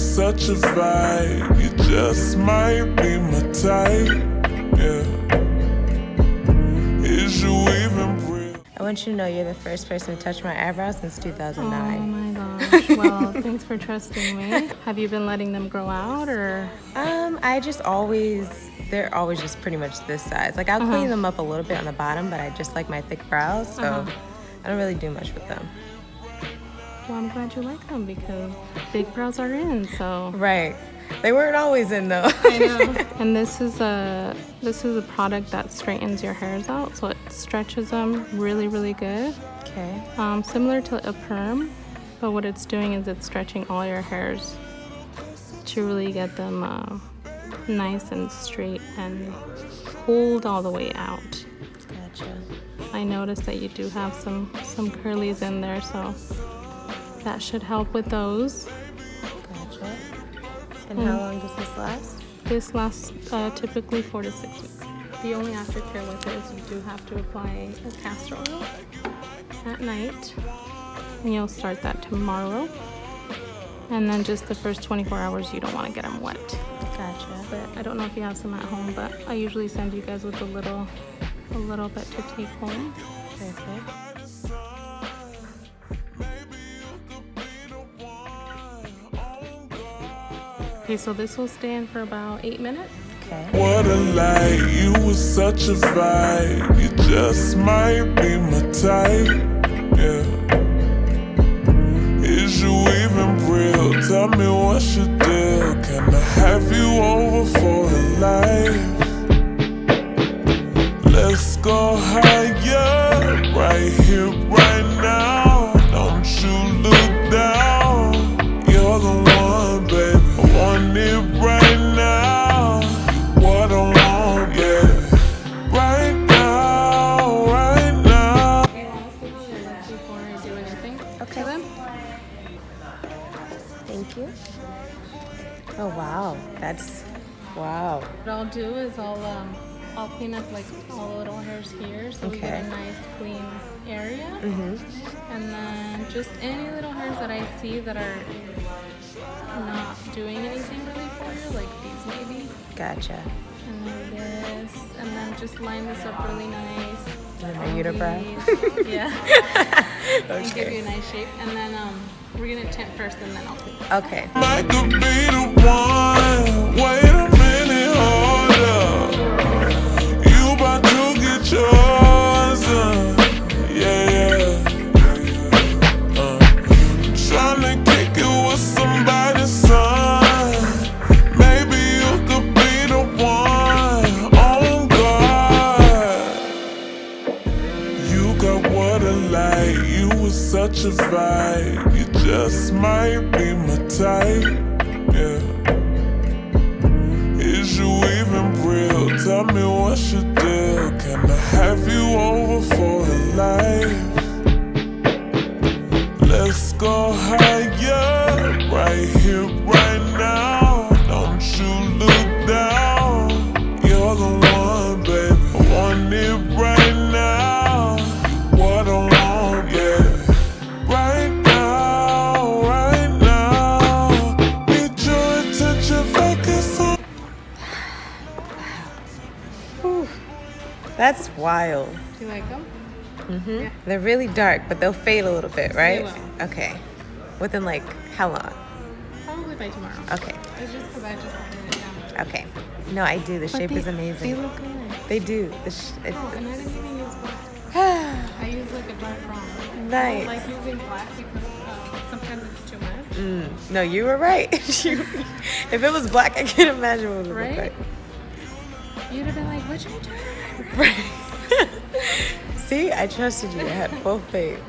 such a vibe. You just might be my type. Yeah. Is you even real? I want you to know you're the first person to touch my eyebrows since 2009. Oh my gosh. Well, thanks for trusting me. Have you been letting them grow out or? I just always, they're always just pretty much this size. Like I'll clean them up a little bit on the bottom, but I just like my thick brows, so I don't really do much with them. Well, I'm glad you like them because big brows are in, so. Right. They weren't always in though. I know. And this is a product that straightens your hairs out, so it stretches them really, really good. Okay. Similar to a perm, but what it's doing is it's stretching all your hairs to really get them nice and straight and pulled all the way out. Gotcha. I noticed that you do have some curlies in there, so that should help with those. Gotcha. And how long does this last? This lasts typically 4 to 6 weeks. The only aftercare with it is you do have to apply a castor oil at night, and you'll start that tomorrow. And then just the first 24 hours, you don't want to get them wet. Gotcha. But I don't know if you have some at home, but I usually send you guys with a little bit to take home. Perfect. Okay, so this will stay in for about 8 minutes. Okay. What a lie, you was such a vibe. You just might be my type. Yeah. Is you even real? Tell me what's your deal. Can I have you over for a life? Let's go higher, right here, right now. Don't you look down. You're the one, babe. I want it right now. What I want, yeah. Right now, right now. Okay, I'll see you before I do anything. Okay. Then. Thank you. Oh wow, that's wow. What I'll do is I'll clean up like all the little hairs here, so we get a nice clean area. And then just any little hairs that I see that are not doing anything really for you, like these maybe. Gotcha. And then this, and then just line this up really nice. And then my unibrow. Yeah. And give you a nice shape. And then we're gonna tint first, and then I'll clean. Okay. I could be the one. Wait a minute, hold up. You about to get yours, yeah. Tryna kick it with somebody's son. Maybe you could be the one. Oh God, you got what I like. You was such a vibe. You just might be my type. Yeah. Is you even real? Tell me what's your deal. Can I have you over for a life? Let's go higher, right here, right now. Don't you look down. You're the one, babe. I want it right now. What I want, yeah. Right now, right now. Need your attention, focus on. That's wild. Do you like them? Yeah. They're really dark, but they'll fade a little bit, right? They will. Okay. Within like how long? Probably by tomorrow. Okay. It's just because I just wanted it down. Okay. No, I do. The shape is amazing. They look good. They do. Oh, and I didn't even use black. Nice. I use like a dark brown. I don't like using black because sometimes it's too much. No, you were right. If it was black, I can't imagine what it would look Right? like. You'd have been like, what you doing? Right. See, I trusted you. I had full faith.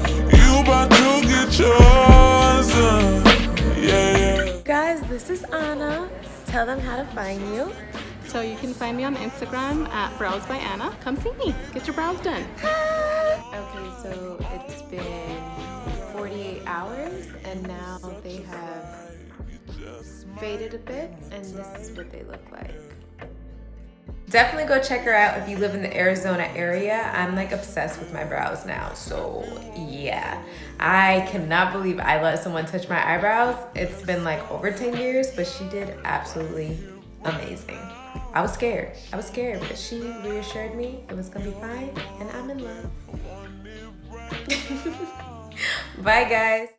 You about to get yours, yeah. Guys, this is Anna. Tell them how to find you. So you can find me on Instagram at Brows by Anna. Come see me. Get your brows done. Okay, so it's been 48 hours and now they have faded a bit and this is what they look like. Definitely go check her out if you live in the Arizona area. I'm like obsessed with my brows now, so yeah. I cannot believe I let someone touch my eyebrows. It's been like over 10 years, but she did absolutely amazing. I was scared, but she reassured me it was gonna be fine, and I'm in love. Bye guys.